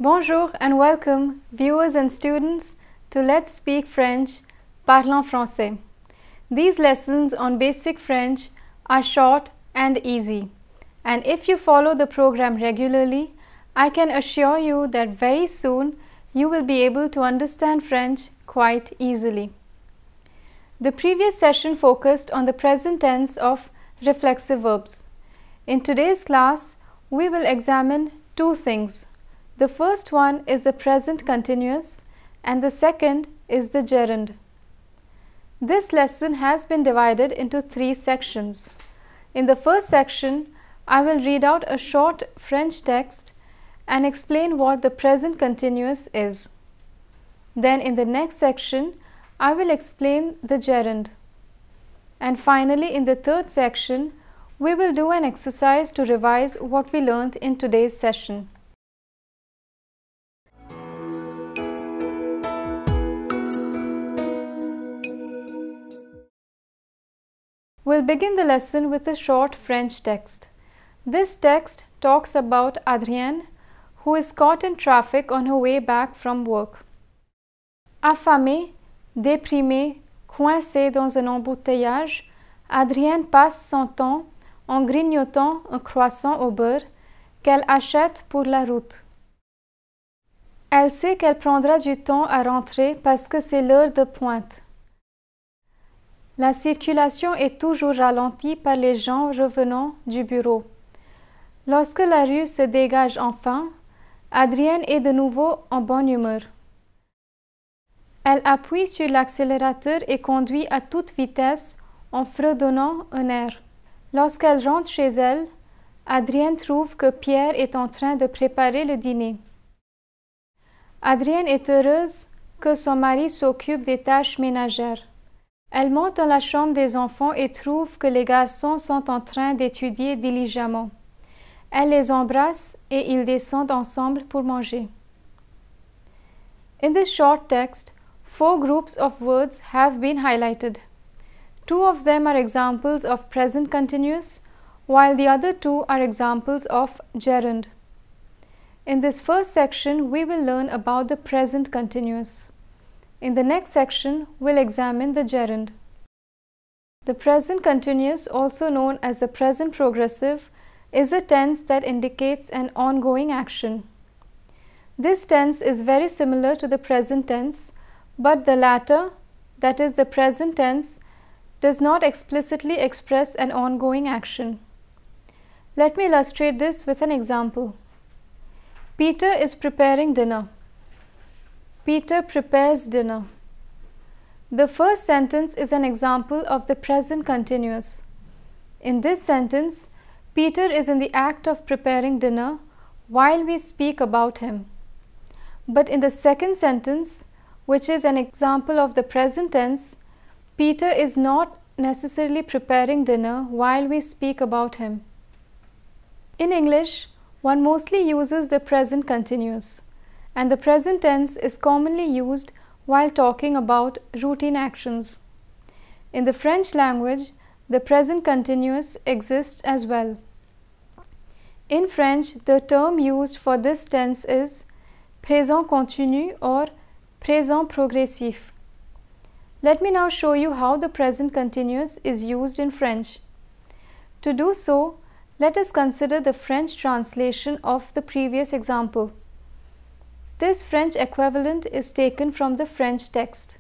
Bonjour and welcome, viewers and students, to Let's Speak French, Parlons Français. These lessons on basic French are short and easy, and if you follow the program regularly, I can assure you that very soon you will be able to understand French quite easily. The previous session focused on the present tense of reflexive verbs. In today's class, we will examine two things. The first one is the present continuous and the second is the gerund. This lesson has been divided into three sections. In the first section, I will read out a short French text and explain what the present continuous is. Then in the next section, I will explain the gerund. And finally, in the third section, we will do an exercise to revise what we learned in today's session. We'll begin the lesson with a short French text. This text talks about Adrienne, who is caught in traffic on her way back from work. Affamée, déprimée, coincée dans un embouteillage, Adrienne passe son temps en grignotant un croissant au beurre qu'elle achète pour la route. Elle sait qu'elle prendra du temps à rentrer parce que c'est l'heure de pointe. La circulation est toujours ralentie par les gens revenant du bureau. Lorsque la rue se dégage enfin, Adrienne est de nouveau en bonne humeur. Elle appuie sur l'accélérateur et conduit à toute vitesse en fredonnant un air. Lorsqu'elle rentre chez elle, Adrienne trouve que Pierre est en train de préparer le dîner. Adrienne est heureuse que son mari s'occupe des tâches ménagères. Elle monte dans la chambre des enfants et trouve que les garçons sont en train d'étudier diligemment. Elle les embrasse et ils descendent ensemble pour manger. In this short text, 4 groups of words have been highlighted. 2 of them are examples of present continuous, while the other 2 are examples of gerund. In this first section, we will learn about the present continuous. In the next section, we'll examine the gerund. The present continuous, also known as the present progressive, is a tense that indicates an ongoing action. This tense is very similar to the present tense, but the latter, that is the present tense, does not explicitly express an ongoing action. Let me illustrate this with an example. Peter is preparing dinner. Peter prepares dinner. The first sentence is an example of the present continuous. In this sentence, Peter is in the act of preparing dinner while we speak about him. But in the second sentence, which is an example of the present tense, Peter is not necessarily preparing dinner while we speak about him. In English, one mostly uses the present continuous, and the present tense is commonly used while talking about routine actions. In the French language, the present continuous exists as well. In French, the term used for this tense is présent continu or présent progressif. Let me now show you how the present continuous is used in French. To do so, let us consider the French translation of the previous example. This French equivalent is taken from the French text.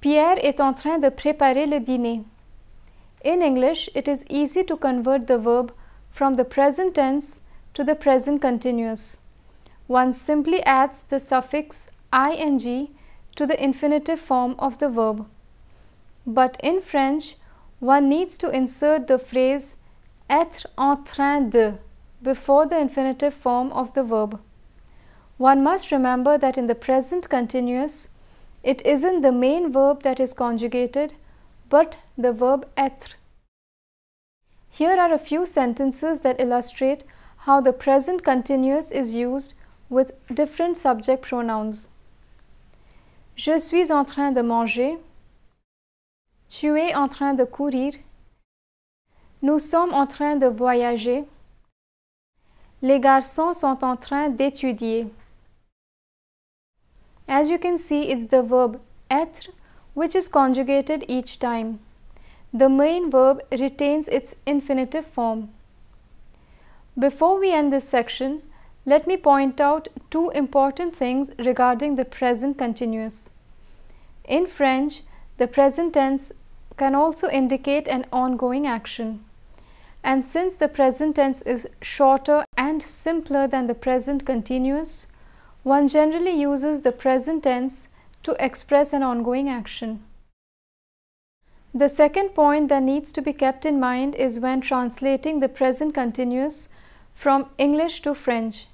Pierre est en train de préparer le dîner. In English, it is easy to convert the verb from the present tense to the present continuous. One simply adds the suffix ing to the infinitive form of the verb. But in French, one needs to insert the phrase être en train de before the infinitive form of the verb. One must remember that in the present continuous, it isn't the main verb that is conjugated, but the verb être. Here are a few sentences that illustrate how the present continuous is used with different subject pronouns. Je suis en train de manger. Tu es en train de courir. Nous sommes en train de voyager. Les garçons sont en train d'étudier. As you can see, it's the verb être which is conjugated each time. The main verb retains its infinitive form. Before we end this section, let me point out two important things regarding the present continuous. In French, the present tense can also indicate an ongoing action. And since the present tense is shorter and simpler than the present continuous, one generally uses the present tense to express an ongoing action. The second point that needs to be kept in mind is when translating the present continuous from English to French.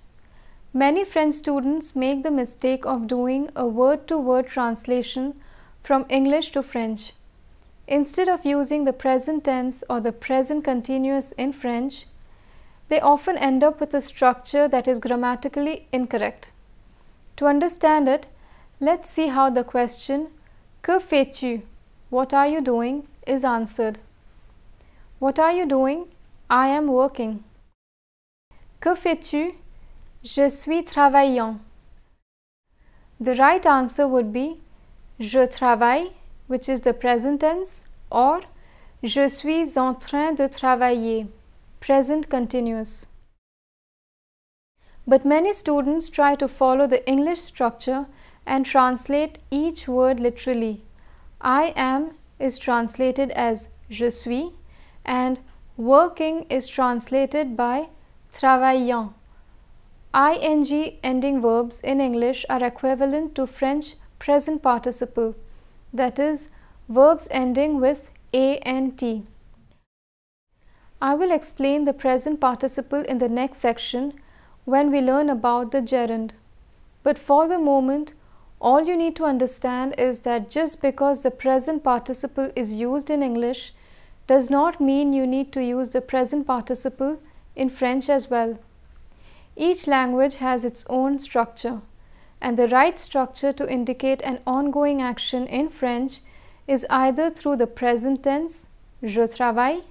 Many French students make the mistake of doing a word-to-word translation from English to French. Instead of using the present tense or the present continuous in French, they often end up with a structure that is grammatically incorrect. To understand it, let's see how the question "Que fais-tu?" What are you doing? Is answered. What are you doing? I am working. Que fais-tu? Je suis travaillant. The right answer would be Je travaille, which is the present tense, or Je suis en train de travailler, present continuous. But many students try to follow the English structure and translate each word literally. I am is translated as Je suis and working is translated by travaillant. ing ending verbs in English are equivalent to French present participle, that is, verbs ending with ant. I will explain the present participle in the next section when we learn about the gerund. But for the moment, all you need to understand is that just because the present participle is used in English does not mean you need to use the present participle in French as well. Each language has its own structure, and the right structure to indicate an ongoing action in French is either through the present tense, je travaille,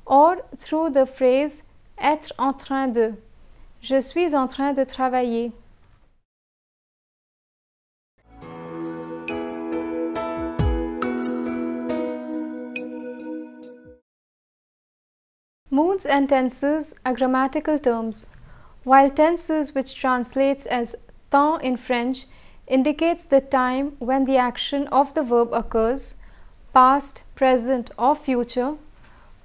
or through the phrase être en train de, je suis en train de travailler. Moods and tenses are grammatical terms, while tenses, which translates as temps in French, indicates the time when the action of the verb occurs, past, present or future.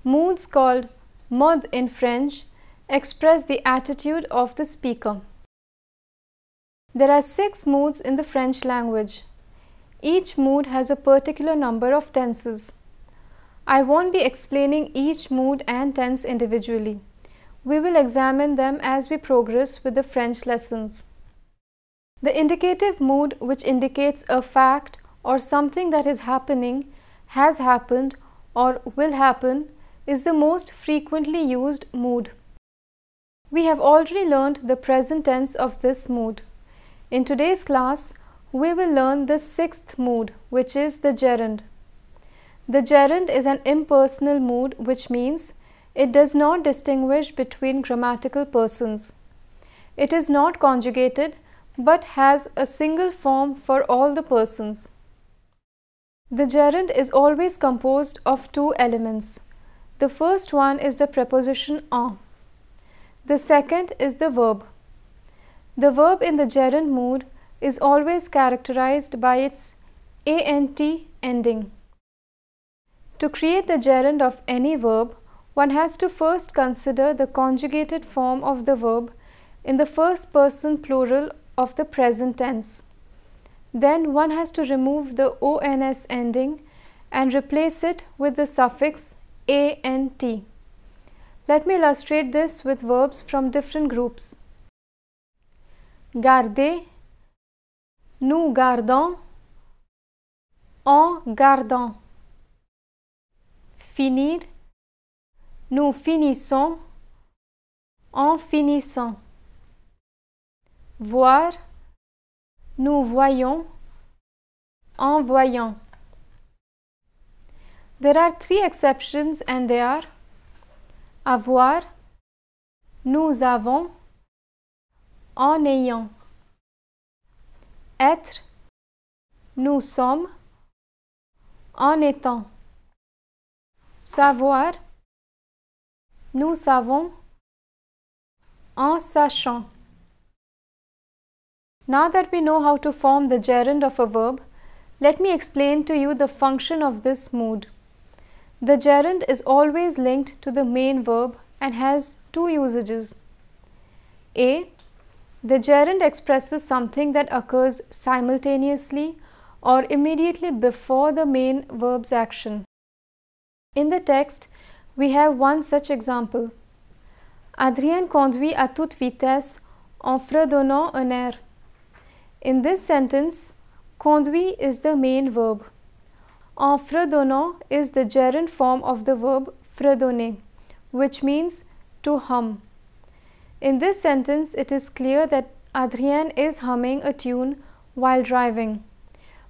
Moods, called mode in French, express the attitude of the speaker. There are 6 moods in the French language. Each mood has a particular number of tenses. I won't be explaining each mood and tense individually. We will examine them as we progress with the French lessons. The indicative mood, which indicates a fact or something that is happening, has happened or will happen, is the most frequently used mood. We have already learned the present tense of this mood. In today's class, we will learn the 6th mood, which is the gerund. The gerund is an impersonal mood, which means it does not distinguish between grammatical persons. It is not conjugated but has a single form for all the persons. The gerund is always composed of 2 elements. The first one is the preposition en. The second is the verb. The verb in the gerund mood is always characterized by its ant ending. To create the gerund of any verb, one has to first consider the conjugated form of the verb in the first person plural of the present tense. Then one has to remove the ons ending and replace it with the suffix ant. Let me illustrate this with verbs from different groups. Garder, nous gardons, en gardant. Finir, nous finissons, en finissant. Voir, nous voyons, en voyant. There are 3 exceptions and they are avoir, nous avons, en ayant. Être, nous sommes, en étant. Savoir, nous savons, en sachant. Now that we know how to form the gerund of a verb, let me explain to you the function of this mood. The gerund is always linked to the main verb and has two usages. A. The gerund expresses something that occurs simultaneously or immediately before the main verb's action. In the text, we have one such example. Adrien conduit à toute vitesse en fredonnant un air. In this sentence, conduit is the main verb. En fredonnant is the gerund form of the verb fredonner, which means to hum. In this sentence, it is clear that Adrien is humming a tune while driving.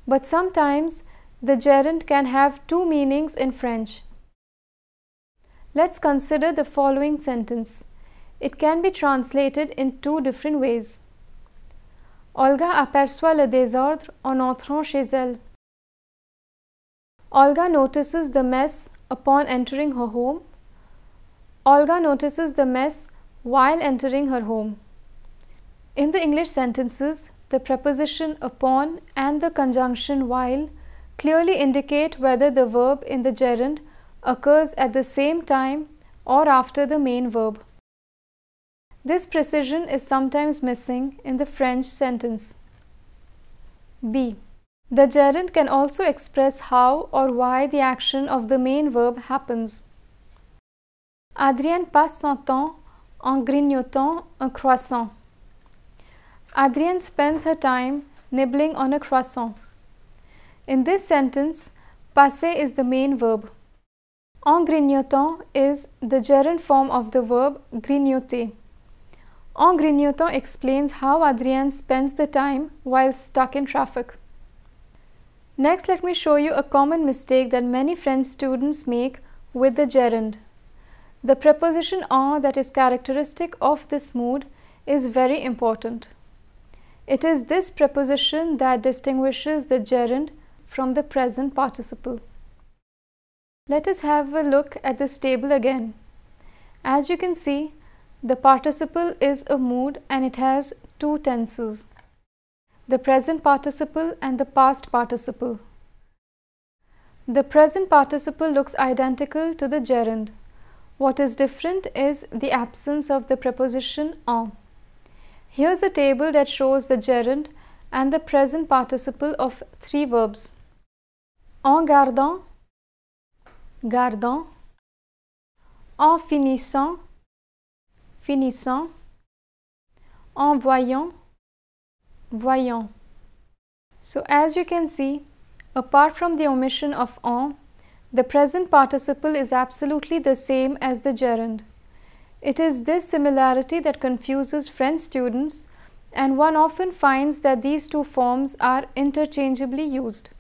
But sometimes the gerund can have two meanings in French. Let's consider the following sentence. It can be translated in two different ways. Olga aperçoit le désordre en entrant chez elle. Olga notices the mess upon entering her home. Olga notices the mess while entering her home. In the English sentences, the preposition upon and the conjunction while clearly indicate whether the verb in the gerund occurs at the same time or after the main verb. This precision is sometimes missing in the French sentence. B. The gerund can also express how or why the action of the main verb happens. Adrienne passe son temps en grignotant un croissant. Adrienne spends her time nibbling on a croissant. In this sentence, passer is the main verb. En grignotant is the gerund form of the verb grignoter. En grignotant explains how Adrienne spends the time while stuck in traffic. Next, let me show you a common mistake that many French students make with the gerund. The preposition en that is characteristic of this mood is very important. It is this preposition that distinguishes the gerund from the present participle. Let us have a look at this table again. As you can see, the participle is a mood and it has two tenses, the present participle and the past participle. The present participle looks identical to the gerund. What is different is the absence of the preposition en. Here's a table that shows the gerund and the present participle of three verbs. En gardant, gardant. En finissant, finissant. En voyant, voyant. So as you can see, apart from the omission of en, the present participle is absolutely the same as the gerund. It is this similarity that confuses French students, and one often finds that these two forms are interchangeably used.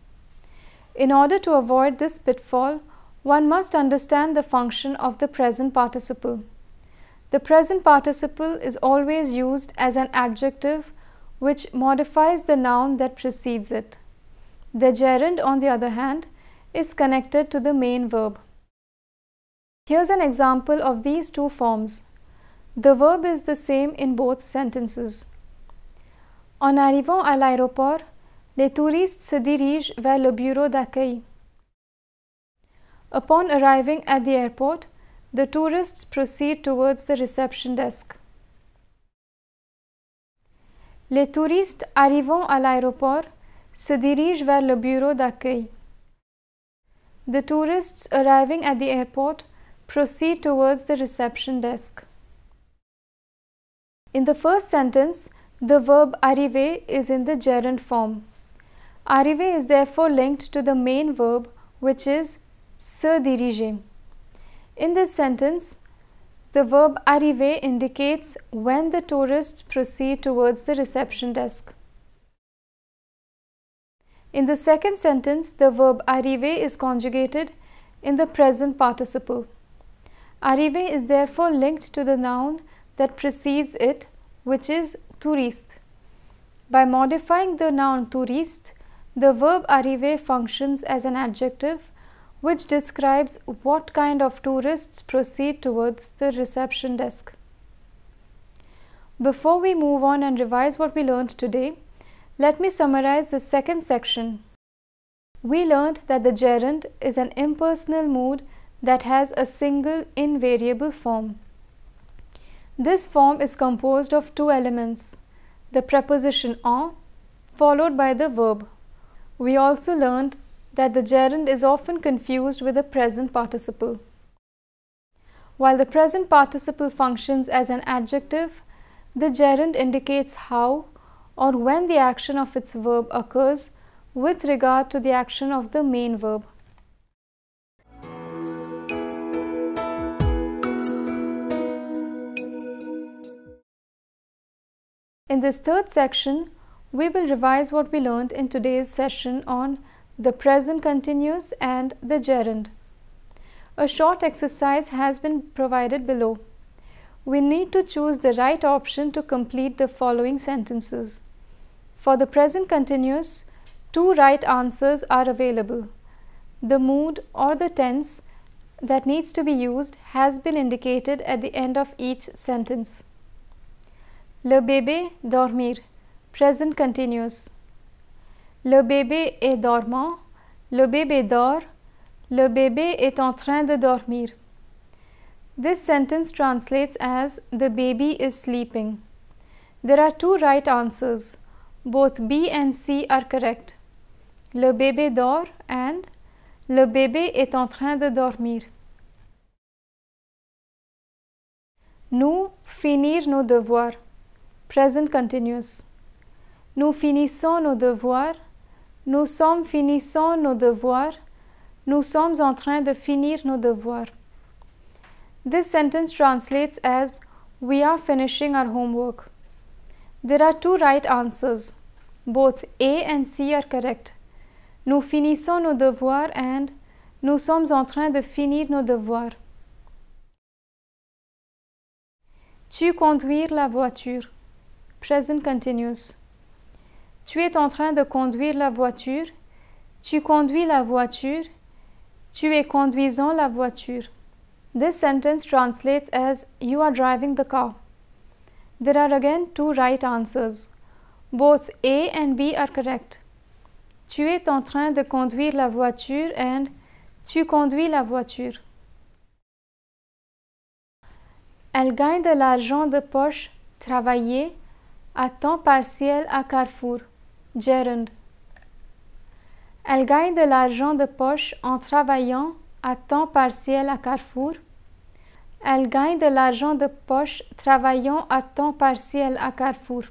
In order to avoid this pitfall, one must understand the function of the present participle. The present participle is always used as an adjective which modifies the noun that precedes it. The gerund, on the other hand, is connected to the main verb. Here's an example of these two forms. The verb is the same in both sentences. En arrivant à l'aéroport, les touristes se dirigent vers le bureau d'accueil. Upon arriving at the airport, the tourists proceed towards the reception desk. Les touristes arrivant à l'aéroport se dirigent vers le bureau d'accueil. The tourists arriving at the airport proceed towards the reception desk. In the first sentence, the verb arriver is in the gerund form. Arriver is therefore linked to the main verb, which is se diriger. In this sentence, the verb arriver indicates when the tourists proceed towards the reception desk. In the second sentence, the verb arriver is conjugated in the present participle. Arriver is therefore linked to the noun that precedes it, which is touriste. By modifying the noun touriste, the verb arriver functions as an adjective which describes what kind of tourists proceed towards the reception desk. Before we move on and revise what we learned today, let me summarize the second section. We learned that the gerund is an impersonal mood that has a single invariable form. This form is composed of two elements, the preposition en followed by the verb. We also learned that the gerund is often confused with the present participle. While the present participle functions as an adjective, the gerund indicates how or when the action of its verb occurs with regard to the action of the main verb. In this third section, we will revise what we learned in today's session on the present continuous and the gerund. A short exercise has been provided below. We need to choose the right option to complete the following sentences. For the present continuous, two right answers are available. The mood or the tense that needs to be used has been indicated at the end of each sentence. Le bébé dormir, present continuous. Le bébé est dormant, le bébé dort, le bébé est en train de dormir. This sentence translates as the baby is sleeping. There are two right answers. Both B and C are correct. Le bébé dort and le bébé est en train de dormir. Nous finir nos devoirs. Present continuous. Nous finissons nos devoirs. Nous sommes finissons nos devoirs. Nous sommes en train de finir nos devoirs. This sentence translates as we are finishing our homework. There are two right answers. Both A and C are correct. Nous finissons nos devoirs and nous sommes en train de finir nos devoirs. Tu conduire la voiture. Present continuous. Tu es en train de conduire la voiture. Tu conduis la voiture. Tu es conduisant la voiture. This sentence translates as you are driving the car. There are again two right answers. Both A and B are correct. Tu es en train de conduire la voiture and tu conduis la voiture. Elle gagne de l'argent de poche travaillé à temps partiel à Carrefour. Gerund. Elle gagne de l'argent de poche en travaillant à temps partiel à Carrefour. Elle gagne de l'argent de poche travaillant à temps partiel à Carrefour.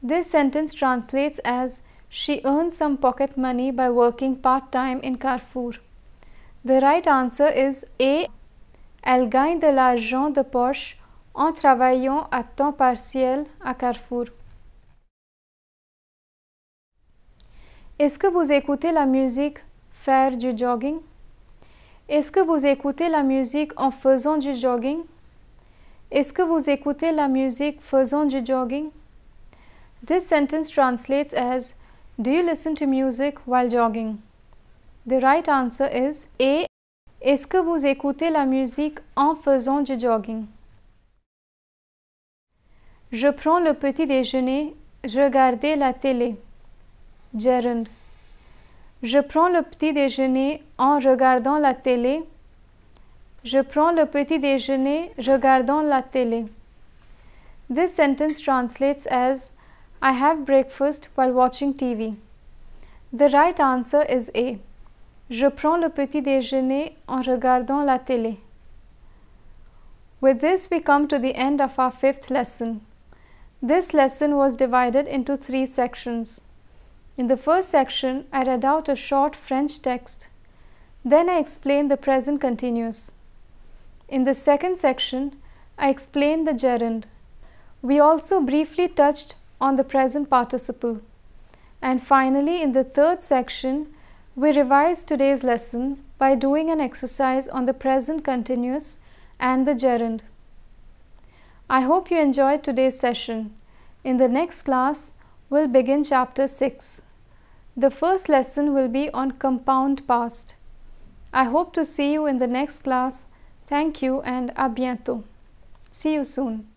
This sentence translates as she earns some pocket money by working part-time in Carrefour. The right answer is A. Elle gagne de l'argent de poche en travaillant à temps partiel à Carrefour. Est-ce que vous écoutez la musique faire du jogging? Est-ce que vous écoutez la musique en faisant du jogging? Est-ce que vous écoutez la musique faisant du jogging? This sentence translates as do you listen to music while jogging? The right answer is A. Est-ce que vous écoutez la musique en faisant du jogging? Je prends le petit déjeuner, regardez la télé. Gerund. Je prends le petit déjeuner en regardant la télé. Je prends le petit déjeuner regardant la télé. This sentence translates as I have breakfast while watching TV. The right answer is A. Je prends le petit déjeuner en regardant la télé. With this, we come to the end of our fifth lesson. This lesson was divided into 3 sections. In the first section, I read out a short French text. Then I explained the present continuous. In the second section, I explained the gerund. We also briefly touched on the present participle. And finally, in the third section, we revised today's lesson by doing an exercise on the present continuous and the gerund. I hope you enjoyed today's session. In the next class, we'll begin chapter 6. The first lesson will be on compound past. I hope to see you in the next class. Thank you and à bientôt. See you soon.